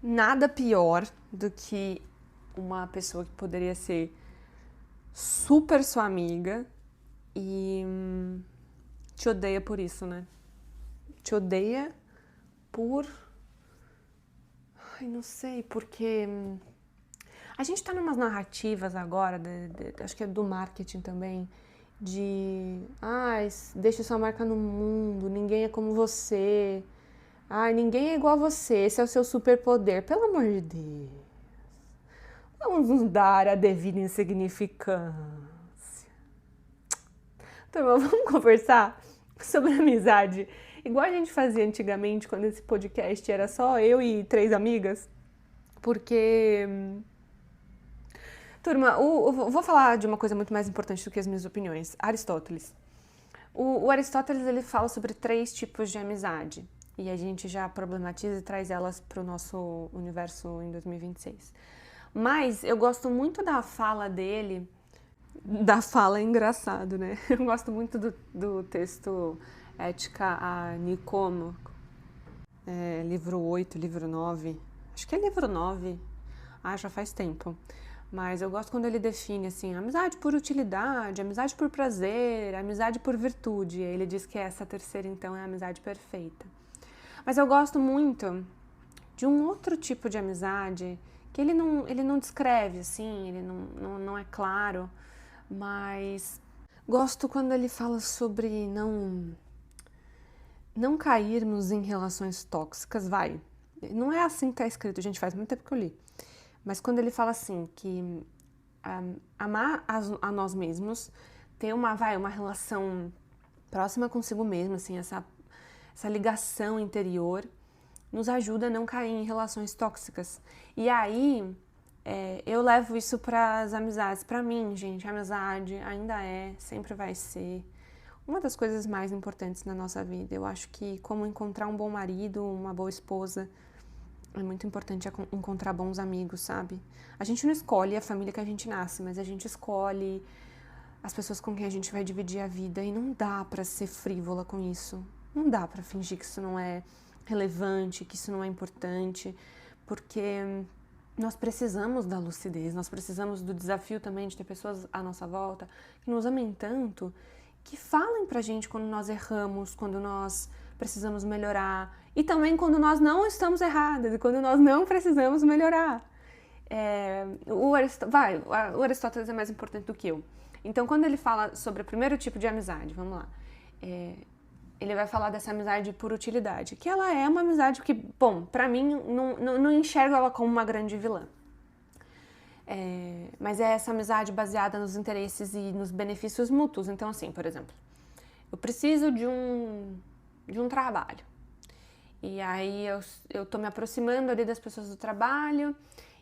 nada pior do que uma pessoa que poderia ser super sua amiga e te odeia por isso, né? Te odeia por... Ai, não sei, porque... A gente tá numas narrativas agora, acho que é do marketing também, de... Ai, deixa sua marca no mundo, ninguém é como você. Ai, ninguém é igual a você, esse é o seu superpoder. Pelo amor de Deus. Vamos nos dar a devida insignificância. Turma, vamos conversar sobre amizade, igual a gente fazia antigamente, quando esse podcast era só eu e 3 amigas. Porque... Turma, vou falar de uma coisa muito mais importante do que as minhas opiniões. Aristóteles. O Aristóteles, ele fala sobre 3 tipos de amizade. E a gente já problematiza e traz elas para o nosso universo em 2026. Mas eu gosto muito da fala dele. Da fala é engraçado, né? Eu gosto muito do texto Ética a Nicômaco, livro 8, livro 9. Acho que é livro 9. Ah, já faz tempo. Mas eu gosto quando ele define assim, amizade por utilidade, amizade por prazer, amizade por virtude. E ele diz que essa terceira, então, é a amizade perfeita. Mas eu gosto muito de um outro tipo de amizade que ele não descreve, assim, ele não é claro, mas gosto quando ele fala sobre não cairmos em relações tóxicas, vai. Não é assim que tá escrito, gente, faz muito tempo que eu li. Mas quando ele fala assim, que amar a nós mesmos, ter uma relação próxima consigo mesmo, assim, essa ligação interior, nos ajuda a não cair em relações tóxicas. E aí, eu levo isso para as amizades. Para mim, gente, a amizade ainda é, sempre vai ser uma das coisas mais importantes na nossa vida. Eu acho que como encontrar um bom marido, uma boa esposa, é muito importante encontrar bons amigos, sabe? A gente não escolhe a família que a gente nasce, mas a gente escolhe as pessoas com quem a gente vai dividir a vida. E não dá pra ser frívola com isso. Não dá pra fingir que isso não é relevante, que isso não é importante, porque nós precisamos da lucidez, nós precisamos do desafio também de ter pessoas à nossa volta que nos amem tanto, que falem pra gente quando nós erramos, quando nós precisamos melhorar e também quando nós não estamos erradas e quando nós não precisamos melhorar. O Aristóteles é mais importante do que eu. Então, quando ele fala sobre o primeiro tipo de amizade, vamos lá, ele vai falar dessa amizade por utilidade, que ela é uma amizade que, bom, pra mim, não enxergo ela como uma grande vilã. Mas é essa amizade baseada nos interesses e nos benefícios mútuos. Então, assim, por exemplo, eu preciso de um trabalho. E aí eu tô me aproximando ali das pessoas do trabalho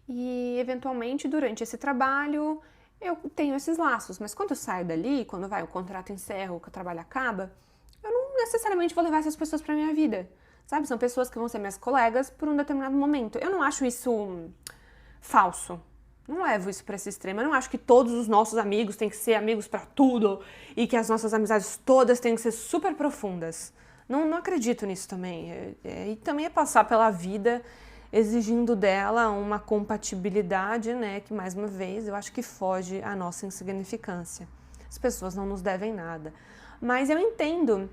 e, eventualmente, durante esse trabalho, eu tenho esses laços. Mas quando eu saio dali, quando o contrato encerra ou que o trabalho acaba, eu não necessariamente vou levar essas pessoas pra minha vida. Sabe? São pessoas que vão ser minhas colegas por um determinado momento. Eu não acho isso falso. Não levo isso pra esse extremo. Eu não acho que todos os nossos amigos têm que ser amigos pra tudo e que as nossas amizades todas têm que ser super profundas. Não acredito nisso também. E também é passar pela vida exigindo dela uma compatibilidade, né, que mais uma vez eu acho que foge à nossa insignificância. As pessoas não nos devem nada. Mas eu entendo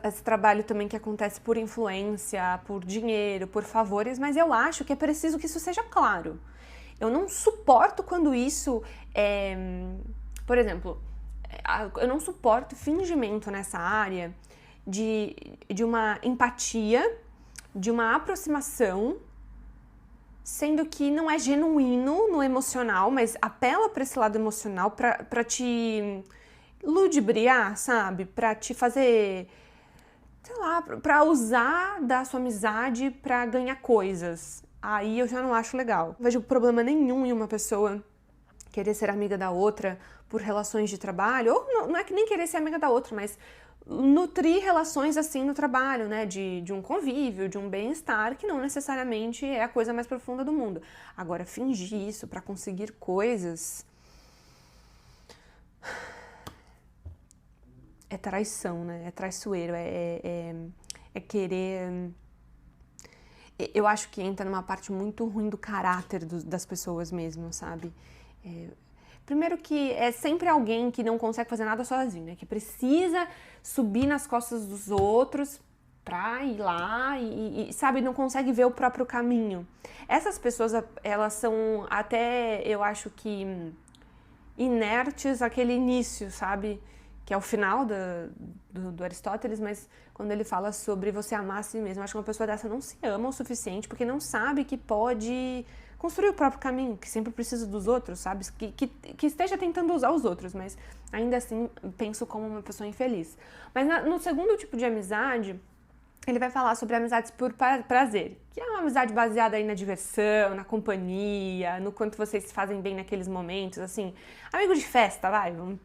esse trabalho também que acontece por influência, por dinheiro, por favores, mas eu acho que é preciso que isso seja claro. Eu não suporto quando isso por exemplo, eu não suporto fingimento nessa área de uma empatia, de uma aproximação, sendo que não é genuíno no emocional, mas apela para esse lado emocional pra te ludibriar, sabe? Pra te fazer, sei lá, pra usar da sua amizade pra ganhar coisas. Aí eu já não acho legal. Não vejo problema nenhum em uma pessoa querer ser amiga da outra por relações de trabalho, ou não é que nem querer ser amiga da outra, mas nutrir relações assim no trabalho, né, de um convívio, de um bem-estar, que não necessariamente é a coisa mais profunda do mundo. Agora, fingir isso pra conseguir coisas é traição, né, é traiçoeiro, é querer... Eu acho que entra numa parte muito ruim do caráter das pessoas mesmo, sabe? Primeiro que é sempre alguém que não consegue fazer nada sozinho, né? Que precisa subir nas costas dos outros pra ir lá sabe, não consegue ver o próprio caminho. Essas pessoas, elas são até, eu acho que, inertes àquele início, sabe? Que é o final do Aristóteles, mas quando ele fala sobre você amar a si mesmo, eu acho que uma pessoa dessa não se ama o suficiente porque não sabe que pode construir o próprio caminho, que sempre precisa dos outros, sabe? Que esteja tentando usar os outros, mas ainda assim penso como uma pessoa infeliz. Mas no segundo tipo de amizade, ele vai falar sobre amizades por prazer, que é uma amizade baseada aí na diversão, na companhia, no quanto vocês se fazem bem naqueles momentos, assim, amigo de festa,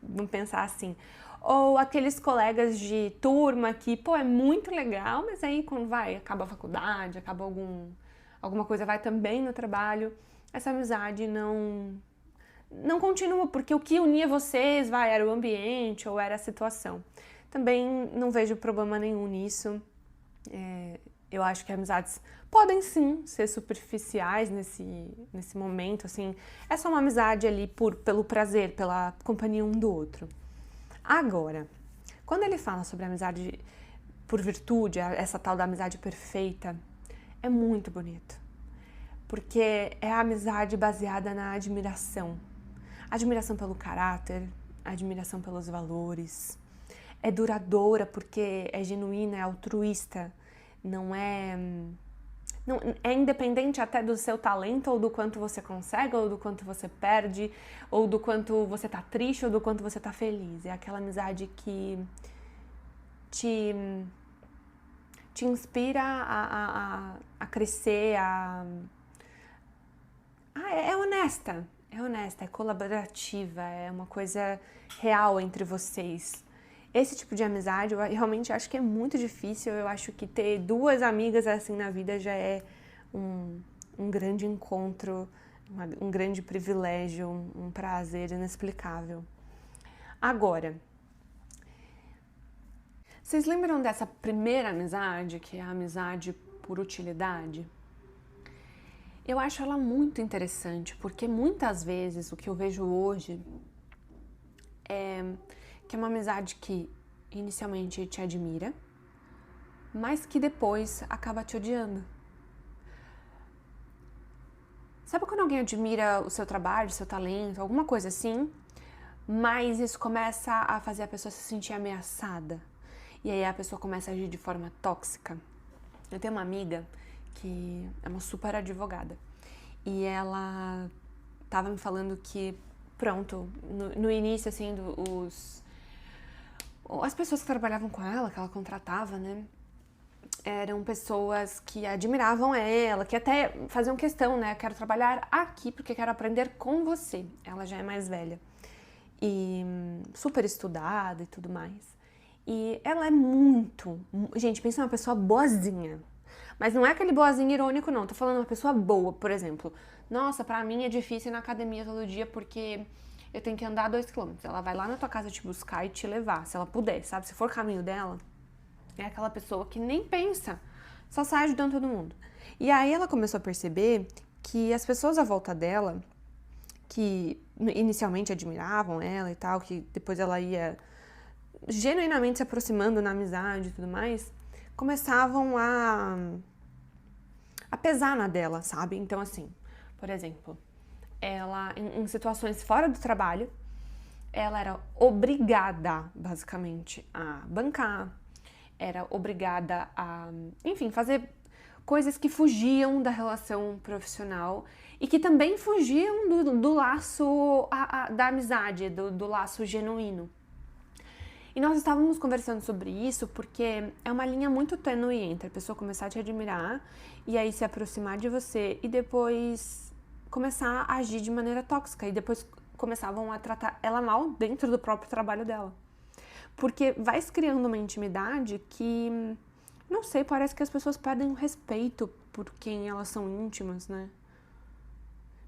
vamos pensar assim. Ou aqueles colegas de turma que, pô, é muito legal, mas aí quando acaba a faculdade, acaba alguma coisa, vai também no trabalho, essa amizade não continua, porque o que unia vocês, era o ambiente ou era a situação. Também não vejo problema nenhum nisso. Eu acho que amizades podem sim ser superficiais nesse momento, assim. É só uma amizade ali pelo prazer, pela companhia um do outro. Agora, quando ele fala sobre amizade por virtude, essa tal da amizade perfeita, é muito bonito. Porque é a amizade baseada na admiração. Admiração pelo caráter, admiração pelos valores. É duradoura porque é genuína, é altruísta. Não é independente até do seu talento, ou do quanto você consegue, ou do quanto você perde, ou do quanto você tá triste, ou do quanto você tá feliz. É aquela amizade que te inspira a crescer, é honesta, é colaborativa, é uma coisa real entre vocês. Esse tipo de amizade eu realmente acho que é muito difícil. Eu acho que ter duas amigas assim na vida já é um grande encontro, um grande privilégio, um prazer inexplicável. Agora, vocês lembram dessa primeira amizade, que é a amizade por utilidade? Eu acho ela muito interessante, porque muitas vezes o que eu vejo hoje é que é uma amizade que inicialmente te admira, mas que depois acaba te odiando. Sabe quando alguém admira o seu trabalho, o seu talento, alguma coisa assim, mas isso começa a fazer a pessoa se sentir ameaçada, e aí a pessoa começa a agir de forma tóxica? Eu tenho uma amiga que é uma super advogada, e ela tava me falando que, pronto, no início, assim, as pessoas que trabalhavam com ela, que ela contratava, né, eram pessoas que admiravam ela, que até faziam questão, né, quero trabalhar aqui porque quero aprender com você. Ela já é mais velha e super estudada e tudo mais. E ela é gente, pensa numa pessoa boazinha. Mas não é aquele boazinho irônico, não. Tô falando uma pessoa boa, por exemplo. Nossa, pra mim é difícil ir na academia todo dia porque eu tenho que andar 2 km. Ela vai lá na tua casa te buscar e te levar, se ela puder, sabe? Se for caminho dela, é aquela pessoa que nem pensa, só sai ajudando todo mundo. E aí ela começou a perceber que as pessoas à volta dela, que inicialmente admiravam ela e tal, que depois ela ia genuinamente se aproximando na amizade e tudo mais, começavam a pesar na dela, sabe? Então, assim, por exemplo, ela, em situações fora do trabalho, ela era obrigada, basicamente, a bancar, era obrigada a, enfim, fazer coisas que fugiam da relação profissional e que também fugiam do laço da amizade, do laço genuíno. E nós estávamos conversando sobre isso porque é uma linha muito tênue entre a pessoa começar a te admirar e aí se aproximar de você e depois começar a agir de maneira tóxica e depois começavam a tratar ela mal dentro do próprio trabalho dela. Porque vai se criando uma intimidade que, não sei, parece que as pessoas perdem o respeito por quem elas são íntimas, né?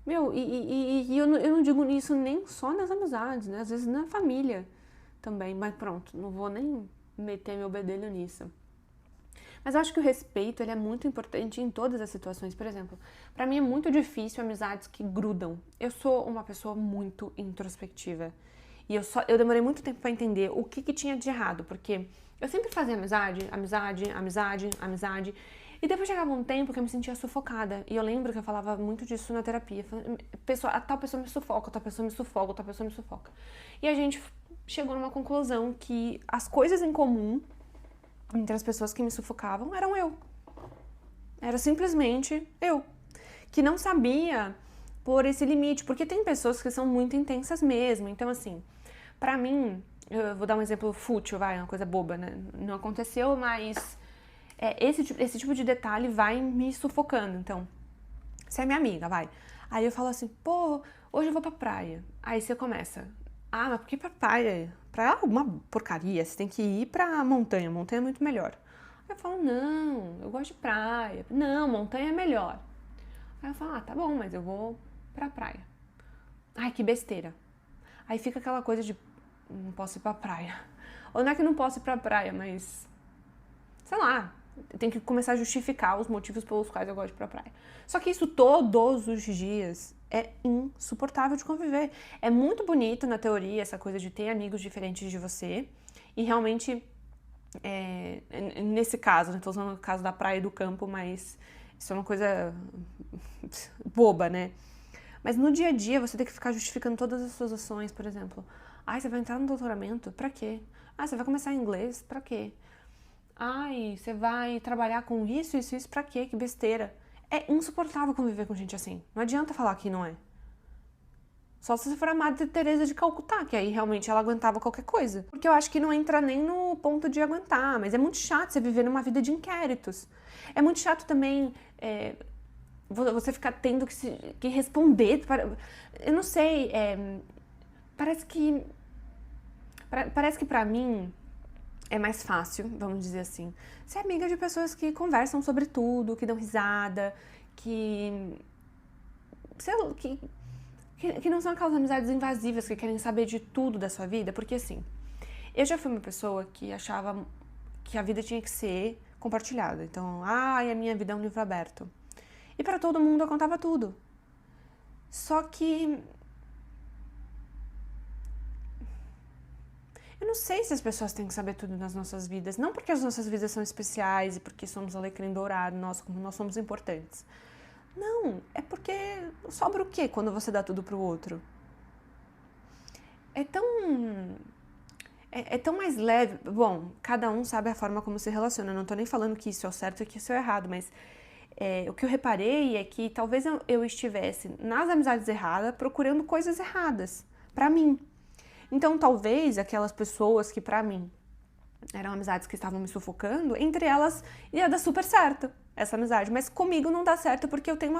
Meu, e eu não digo isso nem só nas amizades, né? Às vezes na família também, mas pronto, não vou nem meter meu bedelho nisso. Mas eu acho que o respeito, ele é muito importante em todas as situações. Por exemplo, pra mim é muito difícil amizades que grudam. Eu sou uma pessoa muito introspectiva. E eu demorei muito tempo pra entender o que tinha de errado, porque eu sempre fazia amizade. E depois chegava um tempo que eu me sentia sufocada. E eu lembro que eu falava muito disso na terapia. A tal pessoa me sufoca, tal pessoa me sufoca, tal pessoa me sufoca. E a gente chegou numa conclusão que as coisas em comum entre as pessoas que me sufocavam eram eu. Era simplesmente eu. Que não sabia pôr esse limite. Porque tem pessoas que são muito intensas mesmo. Então, assim, pra mim, eu vou dar um exemplo fútil, uma coisa boba, né? Não aconteceu, mas esse tipo de detalhe vai me sufocando. Então, você é minha amiga, vai. Aí eu falo assim, pô, hoje eu vou pra praia. Aí você começa, mas por que pra praia? Praia é alguma porcaria, você tem que ir pra montanha é muito melhor. Aí eu falo, não, eu gosto de praia. Não, montanha é melhor. Aí eu falo, tá bom, mas eu vou pra praia. Ai, que besteira. Aí fica aquela coisa de, não posso ir pra praia. Ou não é que não posso ir pra praia, mas, sei lá, tem que começar a justificar os motivos pelos quais eu gosto de ir pra praia. Só que isso todos os dias é insuportável de conviver. É muito bonito na teoria essa coisa de ter amigos diferentes de você. E realmente, nesse caso, né? Tô usando o caso da praia e do campo, mas isso é uma coisa boba, né? Mas no dia a dia você tem que ficar justificando todas as suas ações, por exemplo. Ai, você vai entrar no doutoramento? Pra quê? Ah, você vai começar inglês? Pra quê? Ai, você vai trabalhar com isso, pra quê? Que besteira. É insuportável conviver com gente assim. Não adianta falar que não é. Só se você for a Madre Teresa de Calcutá, que aí realmente ela aguentava qualquer coisa. Porque eu acho que não entra nem no ponto de aguentar, mas é muito chato você viver numa vida de inquéritos. É muito chato também você ficar tendo que responder. Eu não sei, parece que pra mim é mais fácil, vamos dizer assim, ser amiga de pessoas que conversam sobre tudo, que dão risada, que não são aquelas amizades invasivas que querem saber de tudo da sua vida, porque assim, eu já fui uma pessoa que achava que a vida tinha que ser compartilhada. Então, a minha vida é um livro aberto. E pra todo mundo eu contava tudo. Só que eu não sei se as pessoas têm que saber tudo nas nossas vidas. Não porque as nossas vidas são especiais e porque somos alecrim dourado, nós somos importantes. Não, é porque sobra o quê quando você dá tudo pro outro? É tão mais leve. Bom, cada um sabe a forma como se relaciona. Eu não tô nem falando que isso é o certo e que isso é o errado, mas o que eu reparei é que talvez eu estivesse nas amizades erradas procurando coisas erradas pra mim. Então, talvez aquelas pessoas que pra mim eram amizades que estavam me sufocando, entre elas ia dar super certo essa amizade, mas comigo não dá certo porque eu tenho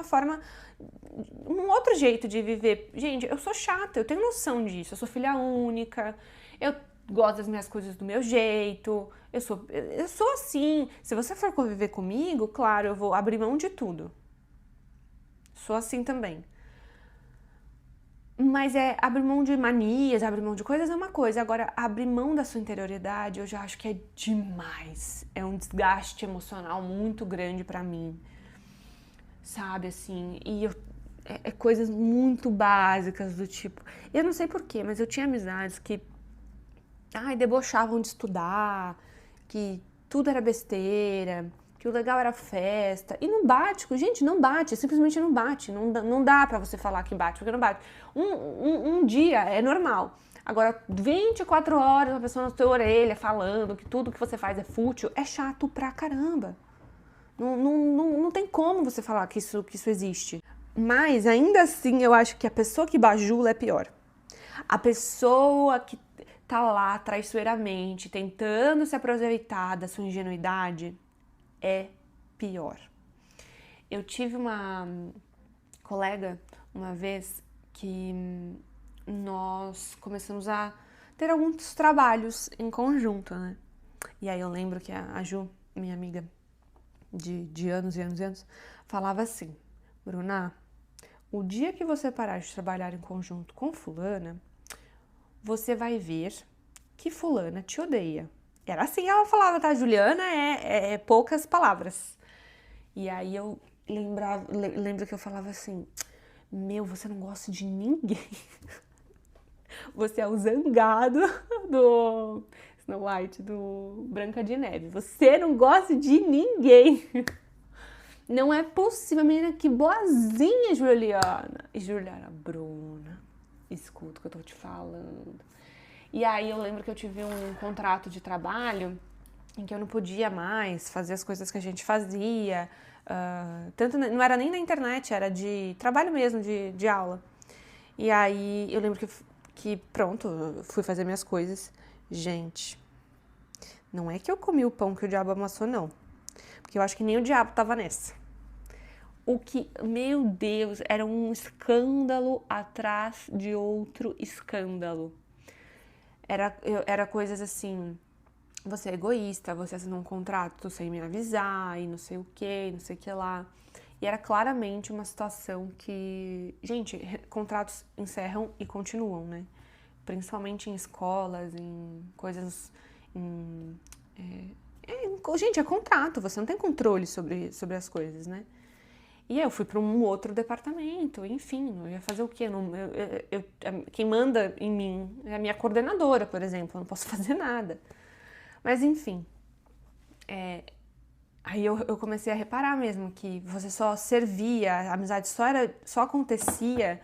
um outro jeito de viver. Gente, eu sou chata, eu tenho noção disso, eu sou filha única, eu gosto das minhas coisas do meu jeito, eu sou assim. Se você for conviver comigo, claro, eu vou abrir mão de tudo. Sou assim também. Mas abrir mão de manias, abrir mão de coisas é uma coisa. Agora, abrir mão da sua interioridade, eu já acho que é demais. É um desgaste emocional muito grande pra mim. Sabe, assim, coisas muito básicas do tipo... Eu não sei porquê, mas eu tinha amizades que debochavam de estudar, que tudo era besteira, que o legal era festa, e não bate, gente, não bate, simplesmente não bate, não dá pra você falar que bate, porque não bate. Um dia é normal, agora 24 horas uma pessoa na sua orelha falando que tudo que você faz é fútil, é chato pra caramba. Não tem como você falar que isso existe. Mas ainda assim eu acho que a pessoa que bajula é pior. A pessoa que tá lá traiçoeiramente tentando se aproveitar da sua ingenuidade é pior. Eu tive uma colega uma vez que nós começamos a ter alguns trabalhos em conjunto, né? E aí eu lembro que a Ju, minha amiga de anos e anos e anos, falava assim: Bruna, o dia que você parar de trabalhar em conjunto com fulana, você vai ver que fulana te odeia. Era assim que ela falava, tá? Juliana é poucas palavras. E aí eu lembro que eu falava assim, meu, você não gosta de ninguém. Você é o zangado do Snow White, do Branca de Neve. Você não gosta de ninguém. Não é possível, menina, que boazinha, Juliana. E Juliana, Bruna, escuta o que eu tô te falando. E aí eu lembro que eu tive um contrato de trabalho em que eu não podia mais fazer as coisas que a gente fazia. Tanto não era nem na internet, era de trabalho mesmo, de aula. E aí eu lembro que pronto, eu fui fazer minhas coisas. Gente, não é que eu comi o pão que o diabo amassou, não. Porque eu acho que nem o diabo tava nessa. Meu Deus, era um escândalo atrás de outro escândalo. Era coisas assim, você é egoísta, você assinou um contrato sem me avisar e não sei o que, não sei o que lá. E era claramente uma situação que, gente, contratos encerram e continuam, né? Principalmente em escolas, em coisas, gente, é contrato, você não tem controle sobre as coisas, né? E aí eu fui para um outro departamento, enfim, eu ia fazer o quê? Quem manda em mim é a minha coordenadora, por exemplo, eu não posso fazer nada. Mas enfim, aí eu comecei a reparar mesmo que você só servia, a amizade só acontecia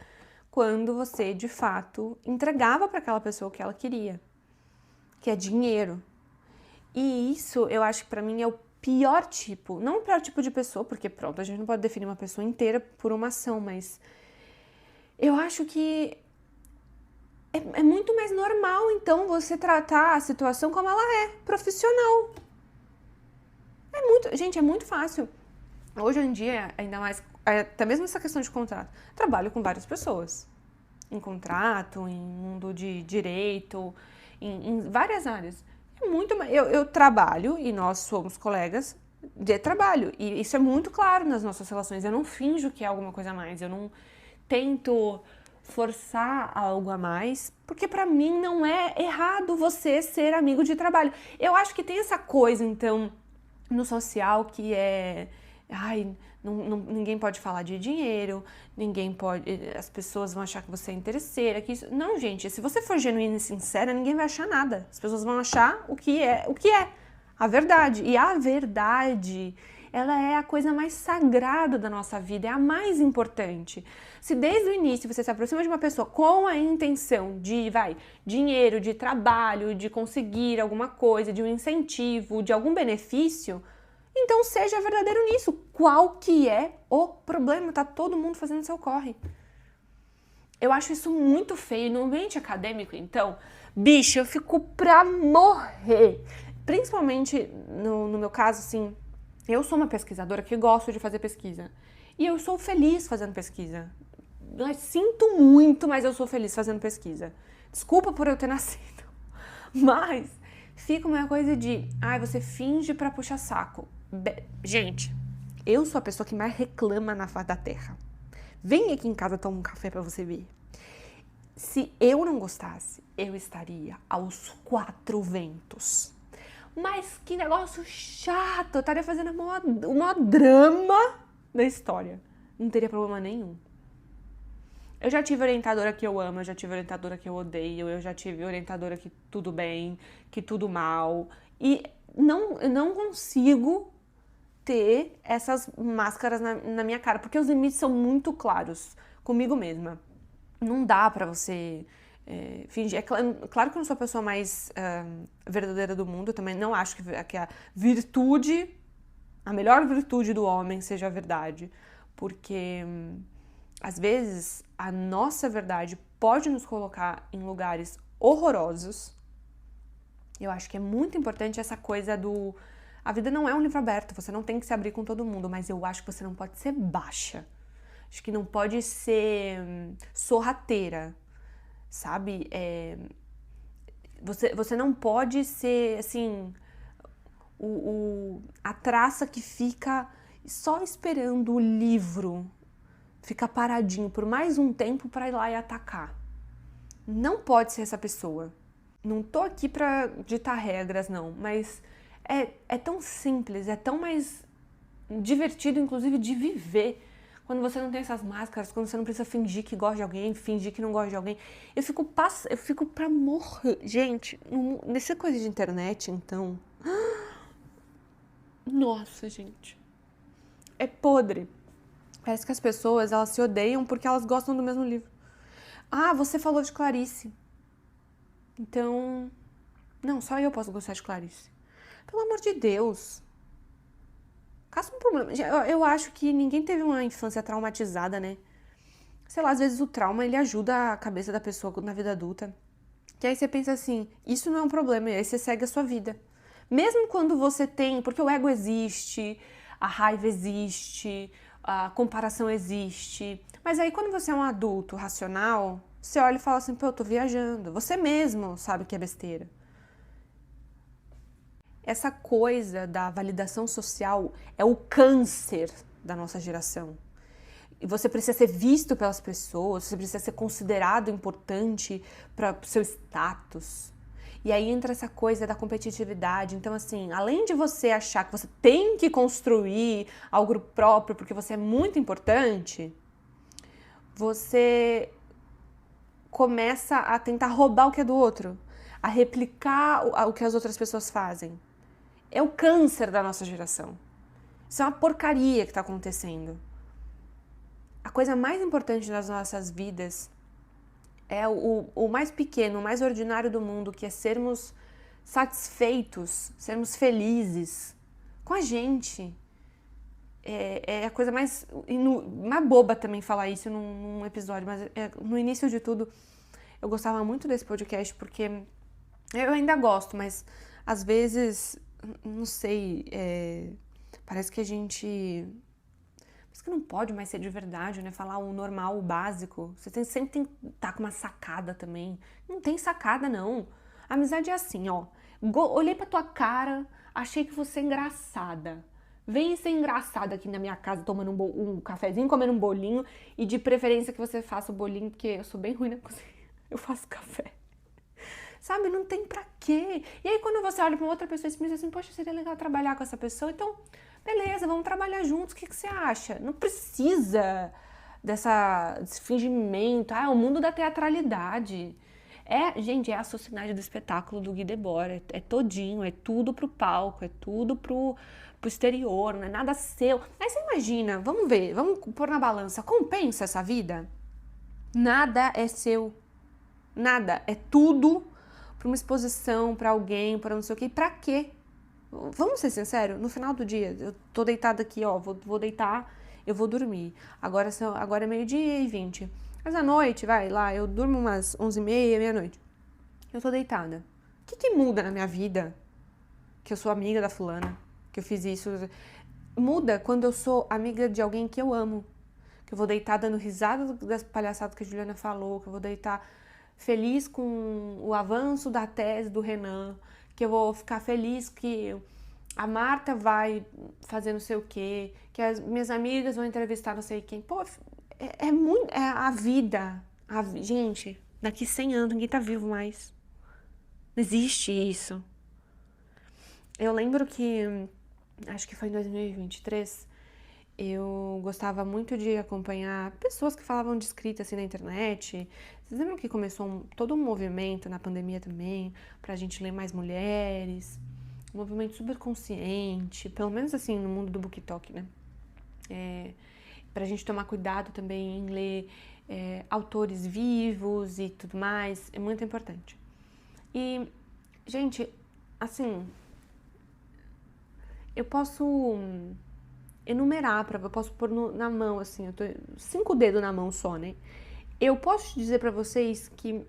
quando você, de fato, entregava para aquela pessoa o que ela queria, que é dinheiro. E isso, eu acho que para mim é o pior tipo, não o pior tipo de pessoa, porque pronto, a gente não pode definir uma pessoa inteira por uma ação, mas eu acho que é muito mais normal, então, você tratar a situação como ela é, profissional. Gente, é muito fácil. Hoje em dia, ainda mais, até mesmo essa questão de contrato, trabalho com várias pessoas. Em contrato, em mundo de direito, em várias áreas. Eu trabalho e nós somos colegas de trabalho. E isso é muito claro nas nossas relações. Eu não finjo que é alguma coisa a mais. Eu não tento forçar algo a mais, porque pra mim não é errado você ser amigo de trabalho. Eu acho que tem essa coisa, então, no social que é... Ai, ninguém pode falar de dinheiro, ninguém pode... As pessoas vão achar que você é interesseira, que isso... Não, gente, se você for genuína e sincera, ninguém vai achar nada. As pessoas vão achar o que é a verdade. E a verdade, ela é a coisa mais sagrada da nossa vida, é a mais importante. Se desde o início você se aproxima de uma pessoa com a intenção de, dinheiro, de trabalho, de conseguir alguma coisa, de um incentivo, de algum benefício, então seja verdadeiro nisso. Qual que é o problema? Tá todo mundo fazendo seu corre. Eu acho isso muito feio. No ambiente acadêmico, então, bicho, eu fico pra morrer. Principalmente no meu caso, assim, eu sou uma pesquisadora que gosto de fazer pesquisa. E eu sou feliz fazendo pesquisa. Eu sinto muito, mas eu sou feliz fazendo pesquisa. Desculpa por eu ter nascido. Mas fica uma coisa de, você finge pra puxar saco. Gente, eu sou a pessoa que mais reclama na face da terra. Vem aqui em casa tomar um café pra você ver. Se eu não gostasse, eu estaria aos 4 ventos. Mas que negócio chato, eu estaria fazendo o maior drama da história. Não teria problema nenhum. Eu já tive orientadora que eu amo, eu já tive orientadora que eu odeio, eu já tive orientadora que tudo bem, que tudo mal. E eu não consigo ter essas máscaras na minha cara, porque os limites são muito claros comigo mesma. Não dá pra você fingir. Claro que eu não sou a pessoa mais verdadeira do mundo, eu também não acho que a virtude, a melhor virtude do homem seja a verdade, porque às vezes a nossa verdade pode nos colocar em lugares horrorosos. Eu acho que é muito importante essa coisa do... A vida não é um livro aberto, você não tem que se abrir com todo mundo, mas eu acho que você não pode ser baixa. Acho que não pode ser sorrateira, sabe? Você não pode ser, assim, a traça que fica só esperando o livro ficar paradinho por mais um tempo para ir lá e atacar. Não pode ser essa pessoa. não tô aqui pra ditar regras, não, mas é tão simples, é tão mais divertido, inclusive, de viver. Quando você não tem essas máscaras, quando você não precisa fingir que gosta de alguém, fingir que não gosta de alguém. Eu fico pra morrer. Gente, nessa coisa de internet, então... Nossa, gente. É podre. Parece que as pessoas, elas se odeiam porque elas gostam do mesmo livro. Ah, você falou de Clarice. Então... Não, só eu posso gostar de Clarice. Pelo amor de Deus. Caça um problema. Eu acho que ninguém teve uma infância traumatizada, né? Sei lá, às vezes o trauma, ele ajuda a cabeça da pessoa na vida adulta. Que aí você pensa assim, isso não é um problema, e aí você segue a sua vida. Mesmo quando você tem... Porque o ego existe, a raiva existe, a comparação existe. Mas aí quando você é um adulto racional, você olha e fala assim, pô, eu tô viajando. Você mesmo sabe que é besteira. Essa coisa da validação social é o câncer da nossa geração. E você precisa ser visto pelas pessoas, você precisa ser considerado importante para o seu status. E aí entra essa coisa da competitividade. Então, assim, além de você achar que você tem que construir algo próprio porque você é muito importante, você começa a tentar roubar o que é do outro, a replicar o que as outras pessoas fazem. É o câncer da nossa geração. Isso é uma porcaria que está acontecendo. A coisa mais importante nas nossas vidas é o mais pequeno, o mais ordinário do mundo, que é sermos satisfeitos, sermos felizes com a gente. É a coisa mais boba também falar isso num episódio, mas no início de tudo eu gostava muito desse podcast porque eu ainda gosto, mas às vezes, não sei, parece que a gente... Parece que não pode mais ser de verdade, né? Falar o normal, o básico. Você sempre tem que estar com uma sacada também. Não tem sacada, não. A amizade é assim, ó. Olhei pra tua cara, achei que você é engraçada. Vem ser engraçada aqui na minha casa, tomando um cafezinho, comendo um bolinho. E de preferência que você faça o bolinho, porque eu sou bem ruim na cozinha. Eu faço café. Sabe, não tem pra quê. E aí quando você olha pra outra pessoa e pensa assim, poxa, seria legal trabalhar com essa pessoa, então, beleza, vamos trabalhar juntos, o que você acha? Não precisa desse fingimento, o mundo da teatralidade. Gente, é a sociedade do espetáculo do Guy Debord, é todinho, é tudo pro palco, é tudo pro exterior, não é nada seu. Aí você imagina, vamos ver, vamos pôr na balança, compensa essa vida? Nada é seu, nada, é tudo para uma exposição, para alguém, para não sei o que, pra quê? Vamos ser sinceros, no final do dia, eu tô deitada aqui, ó, vou deitar, eu vou dormir. Agora é 12h20. Mas à noite, vai lá, eu durmo umas 11h30, meia-noite. Eu tô deitada. O que muda na minha vida? Que eu sou amiga da fulana, que eu fiz isso. Muda quando eu sou amiga de alguém que eu amo. Que eu vou deitar dando risada das palhaçadas que a Juliana falou, que eu vou deitar feliz com o avanço da tese do Renan, que eu vou ficar feliz que a Marta vai fazer não sei o quê, que as minhas amigas vão entrevistar não sei quem. Pô, é a vida. Gente, daqui 100 anos ninguém tá vivo mais. Não existe isso. Eu lembro que, acho que foi em 2023, eu gostava muito de acompanhar pessoas que falavam de escrita assim na internet. Vocês lembram que começou todo um movimento na pandemia também, pra gente ler mais mulheres? Um movimento super consciente, pelo menos assim no mundo do BookTok, né? Pra gente tomar cuidado também em ler autores vivos e tudo mais, é muito importante. E, gente, assim, eu posso enumerar, eu posso pôr na mão, assim, eu tô 5 dedos na mão só, né? Eu posso dizer pra vocês que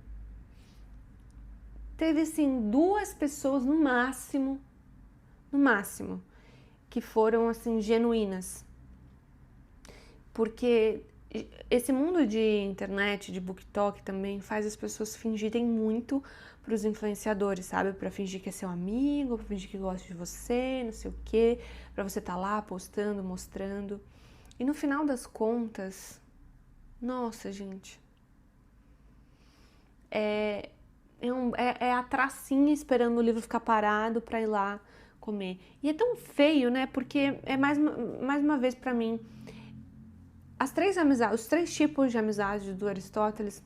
teve, assim, 2 pessoas no máximo, que foram, assim, genuínas. Porque esse mundo de internet, de BookTok também faz as pessoas fingirem muito pros influenciadores, sabe? Pra fingir que é seu amigo, pra fingir que gosta de você, não sei o quê, pra você tá lá postando, mostrando. E no final das contas, nossa, gente, é a tracinha esperando o livro ficar parado pra ir lá comer. E é tão feio, né? Porque é mais uma vez pra mim, os 3 tipos de amizade do Aristóteles,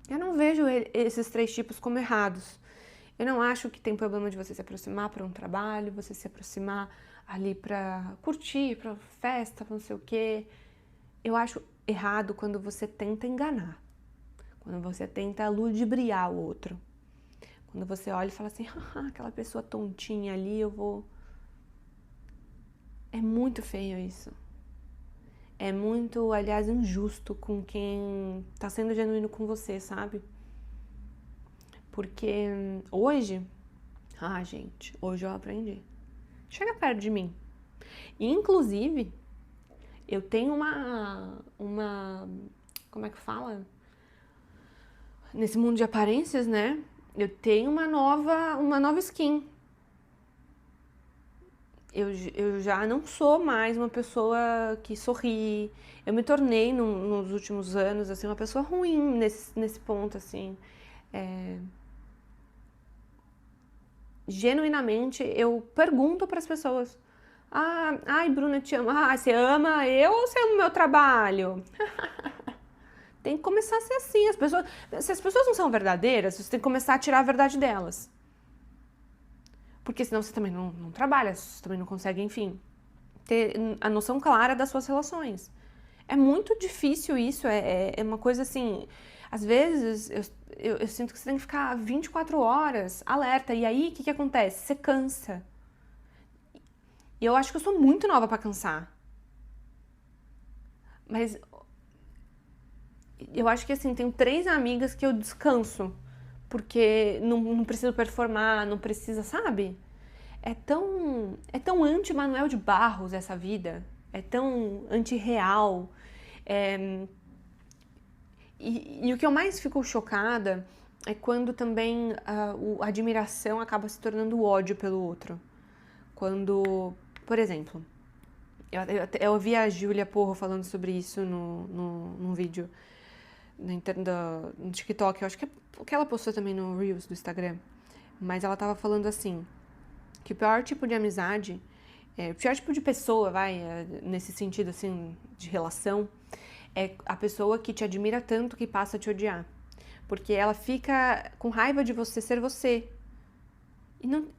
eu não vejo esses 3 tipos como errados. Eu não acho que tem problema de você se aproximar para um trabalho, você se aproximar ali pra curtir, pra festa, pra não sei o quê. Eu acho errado quando você tenta enganar, quando você tenta ludibriar o outro. Quando você olha e fala assim, aquela pessoa tontinha ali, eu vou... É muito feio isso. É muito, aliás, injusto com quem tá sendo genuíno com você, sabe? Porque hoje, gente, hoje eu aprendi. Chega perto de mim. E, inclusive, eu tenho como é que fala? Nesse mundo de aparências, né? Eu tenho uma nova skin. Eu já não sou mais uma pessoa que sorri. Eu me tornei, nos últimos anos, assim, uma pessoa ruim nesse ponto, assim. Genuinamente, eu pergunto para as pessoas: ai, Bruna, te amo. Você ama eu ou você ama o meu trabalho? Tem que começar a ser assim. Se as pessoas não são verdadeiras, você tem que começar a tirar a verdade delas. Porque senão você também não trabalha, você também não consegue, enfim, ter a noção clara das suas relações. É muito difícil isso, é uma coisa assim... Às vezes, eu sinto que você tem que ficar 24 horas alerta. E aí, o que acontece? Você cansa. E eu acho que eu sou muito nova pra cansar. Mas eu acho que, assim, tenho 3 amigas que eu descanso. Porque não preciso performar, não precisa, sabe? É tão anti-Manuel de Barros essa vida. É tão anti-real. E o que eu mais fico chocada é quando também a admiração acaba se tornando ódio pelo outro. Quando, por exemplo, eu ouvi a Júlia Porro falando sobre isso num vídeo no TikTok. Eu acho que é o que ela postou também no Reels do Instagram. Mas ela tava falando assim, que o pior tipo de amizade, o pior tipo de pessoa, nesse sentido assim, de relação, é a pessoa que te admira tanto que passa a te odiar. Porque ela fica com raiva de você ser você.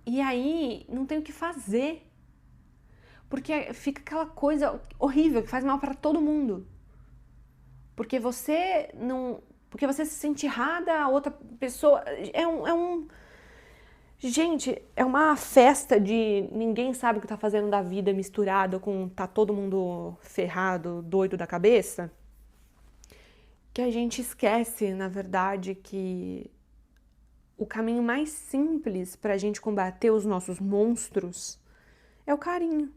E aí não tem o que fazer. Porque fica aquela coisa horrível que faz mal pra todo mundo. Porque você se sente errada, a outra pessoa... Gente, é uma festa de ninguém sabe o que tá fazendo da vida misturado com tá todo mundo ferrado, doido da cabeça. Que a gente esquece, na verdade, que o caminho mais simples pra gente combater os nossos monstros é o carinho.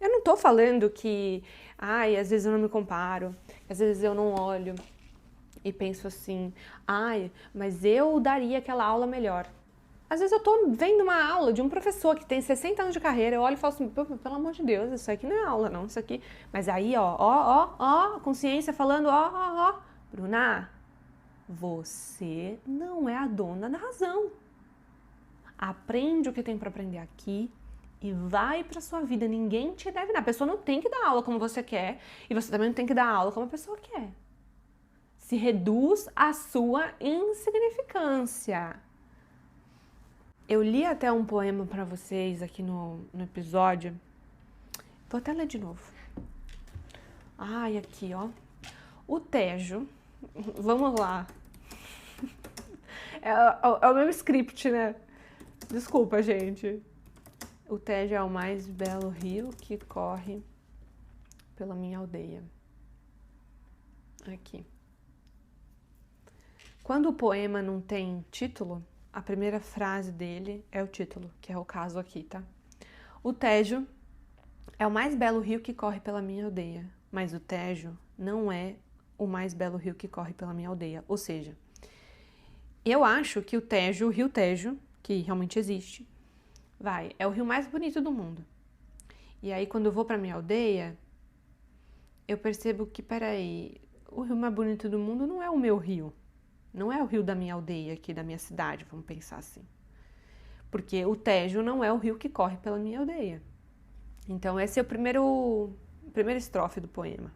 Eu não tô falando que, às vezes eu não me comparo, às vezes eu não olho e penso assim, mas eu daria aquela aula melhor. Às vezes eu tô vendo uma aula de um professor que tem 60 anos de carreira, eu olho e falo assim, pelo amor de Deus, isso aqui não é aula não, isso aqui... Mas aí, consciência falando, Bruna, você não é a dona da razão. Aprende o que tem pra aprender aqui e vai pra sua vida. Ninguém te deve nada. A pessoa não tem que dar aula como você quer e você também não tem que dar aula como a pessoa quer. Se reduz à sua insignificância. Eu li até um poema pra vocês aqui no episódio. Vou até ler de novo. Aqui, ó. O Tejo. Vamos lá. É o meu script, né? Desculpa, gente. O Tejo é o mais belo rio que corre pela minha aldeia. Aqui. Quando o poema não tem título, a primeira frase dele é o título, que é o caso aqui, tá? O Tejo é o mais belo rio que corre pela minha aldeia, mas o Tejo não é o mais belo rio que corre pela minha aldeia. Ou seja, eu acho que o rio Tejo, que realmente existe, é o rio mais bonito do mundo. E aí, quando eu vou pra minha aldeia, eu percebo que, peraí, o rio mais bonito do mundo não é o meu rio. Não é o rio da minha aldeia aqui, da minha cidade, vamos pensar assim. Porque o Tejo não é o rio que corre pela minha aldeia. Então esse é o primeira estrofe do poema.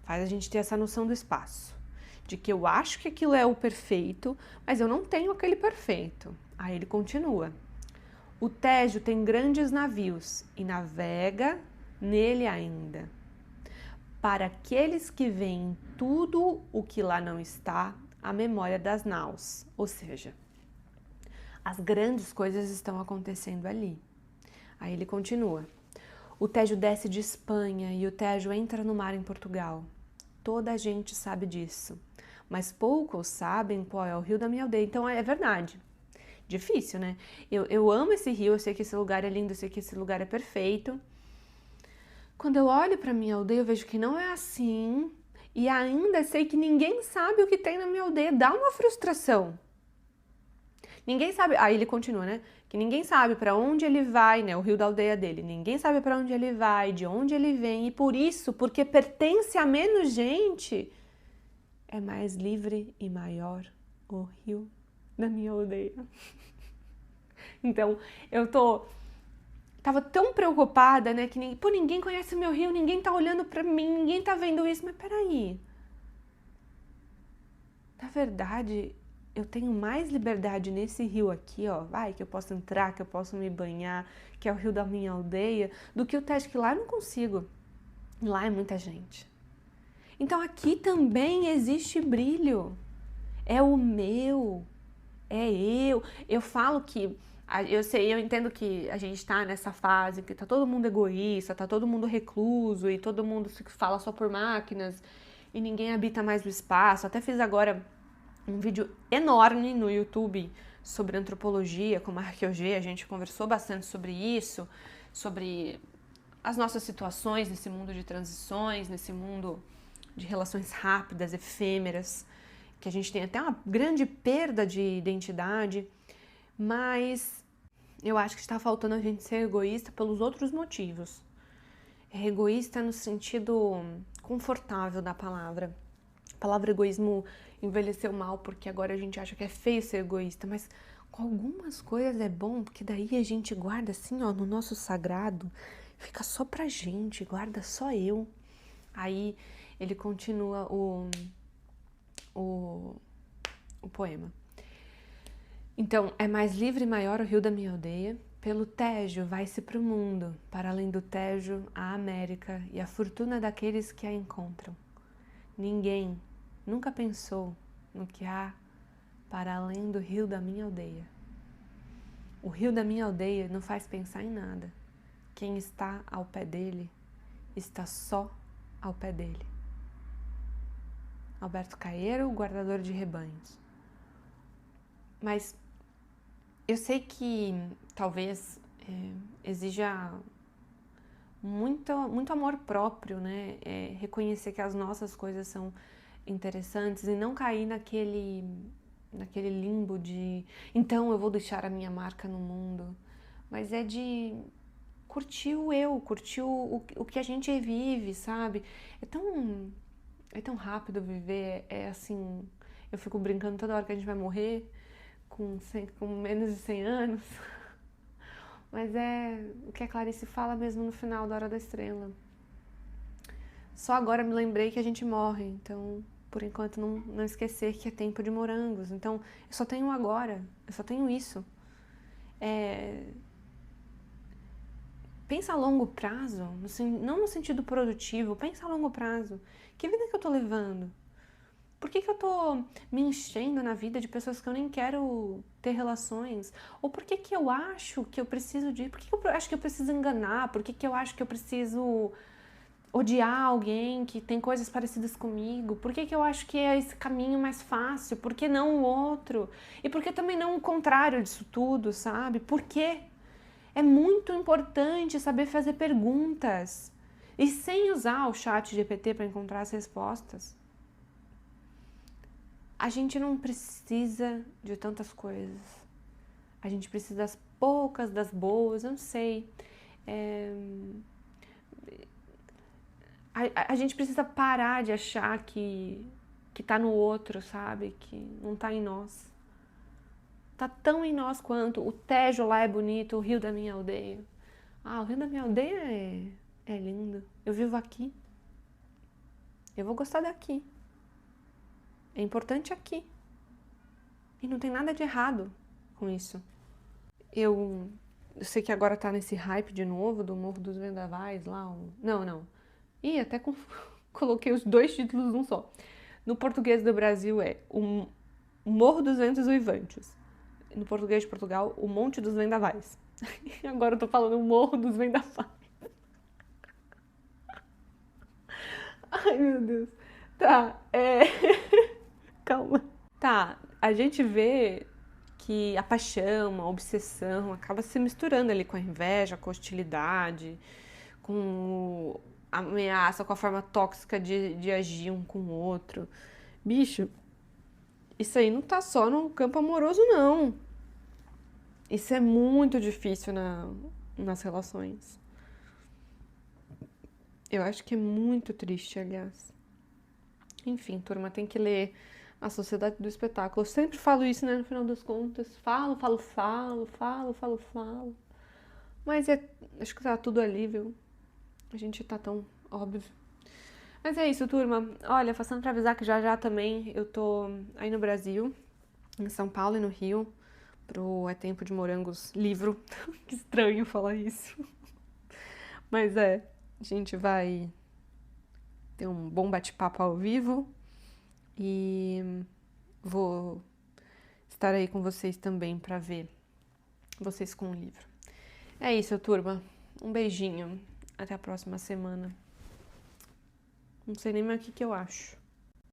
Faz a gente ter essa noção do espaço. De que eu acho que aquilo é o perfeito, mas eu não tenho aquele perfeito. Aí ele continua. O Tejo tem grandes navios e navega nele ainda. Para aqueles que veem tudo o que lá não está, a memória das naus. Ou seja, as grandes coisas estão acontecendo ali. Aí ele continua. O Tejo desce de Espanha e o Tejo entra no mar em Portugal. Toda a gente sabe disso, mas poucos sabem qual é o rio da minha aldeia. Então é verdade. Difícil, né? Eu amo esse rio, eu sei que esse lugar é lindo, eu sei que esse lugar é perfeito. Quando eu olho para minha aldeia, eu vejo que não é assim e ainda sei que ninguém sabe o que tem na minha aldeia. Dá uma frustração. Ninguém sabe. Aí ele continua, né? Que ninguém sabe para onde ele vai, né? O rio da aldeia dele. Ninguém sabe para onde ele vai, de onde ele vem e por isso, porque pertence a menos gente, é mais livre e maior o rio da minha aldeia. Então, tava tão preocupada, né, que ninguém conhece o meu rio, ninguém tá olhando pra mim, ninguém tá vendo isso, mas peraí. Na verdade, eu tenho mais liberdade nesse rio aqui, ó, que eu posso entrar, que eu posso me banhar, que é o rio da minha aldeia, do que o Tejo, que lá eu não consigo. Lá é muita gente. Então aqui também existe brilho. É o meu, é eu. Eu falo que, eu entendo que a gente tá nessa fase que tá todo mundo egoísta, tá todo mundo recluso e todo mundo fala só por máquinas e ninguém habita mais o espaço. Até fiz agora um vídeo enorme no YouTube sobre antropologia com a Arqueogê, a gente conversou bastante sobre isso, sobre as nossas situações nesse mundo de transições, nesse mundo de relações rápidas, efêmeras, que a gente tem até uma grande perda de identidade, mas eu acho que está faltando a gente ser egoísta pelos outros motivos. É egoísta no sentido confortável da palavra. A palavra egoísmo envelheceu mal porque agora a gente acha que é feio ser egoísta, mas com algumas coisas é bom, porque daí a gente guarda assim, ó, no nosso sagrado, fica só pra gente, guarda só eu. Aí ele continua o poema. Então, é mais livre e maior o rio da minha aldeia, pelo Tejo vai-se pro mundo, para além do Tejo, a América e a fortuna daqueles que a encontram. Ninguém nunca pensou no que há para além do rio da minha aldeia. O rio da minha aldeia não faz pensar em nada. Quem está ao pé dele, está só ao pé dele. Alberto Caeiro, guardador de rebanhos. Mas eu sei que talvez exija muito amor próprio, né? Reconhecer que as nossas coisas são interessantes e não cair naquele limbo de então eu vou deixar a minha marca no mundo. Mas é de curtir o eu, curtir o que a gente vive, sabe? É tão rápido viver, é assim, eu fico brincando toda hora que a gente vai morrer com menos de 100 anos, mas é o que a Clarice fala mesmo no final da Hora da Estrela. Só agora me lembrei que a gente morre, então, por enquanto, não esquecer que é tempo de morangos. Então, eu só tenho agora, eu só tenho isso. Pensa a longo prazo, não no sentido produtivo, pensa a longo prazo. Que vida que eu tô levando? Por que eu tô me enchendo na vida de pessoas que eu nem quero ter relações? Ou por que eu acho que eu preciso de... Por que eu acho que eu preciso enganar? Por que eu acho que eu preciso odiar alguém que tem coisas parecidas comigo? Por que eu acho que é esse caminho mais fácil? Por que não o outro? E por que também não o contrário disso tudo, sabe? Por quê? É muito importante saber fazer perguntas e sem usar o chat GPT para encontrar as respostas. A gente não precisa de tantas coisas. A gente precisa das poucas, das boas, eu não sei. A gente precisa parar de achar que que tá no outro, sabe? Que não tá em nós. Tá tão em nós quanto o Tejo lá é bonito, o rio da minha aldeia. Ah, o rio da minha aldeia é lindo. Eu vivo aqui. Eu vou gostar daqui. É importante aqui. E não tem nada de errado com isso. Eu sei que agora tá nesse hype de novo do Morro dos Vendavais lá. Não. Ih, até coloquei os 2 títulos num só. No português do Brasil é o Morro dos Ventos Uivantes. No português de Portugal, o Monte dos Vendavais. E agora eu tô falando o Morro dos Vendavais. Ai, meu Deus. Tá, calma. Tá, a gente vê que a paixão, a obsessão acaba se misturando ali com a inveja, com a hostilidade, com a ameaça, com a forma tóxica de agir um com o outro. Bicho, isso aí não tá só no campo amoroso, não. Isso é muito difícil nas relações. Eu acho que é muito triste, aliás. Enfim, turma, tem que ler A Sociedade do Espetáculo. Eu sempre falo isso, né, no final das contas. Falo. Mas acho que tá tudo ali, viu? A gente tá tão óbvio. Mas é isso, turma. Olha, passando pra avisar que já também eu tô aí no Brasil, em São Paulo e no Rio, pro É Tempo de Morangos livro. Que estranho falar isso. Mas a gente vai ter um bom bate-papo ao vivo e vou estar aí com vocês também para ver vocês com o livro. É isso, turma. Um beijinho. Até a próxima semana. Não sei nem mais o que eu acho.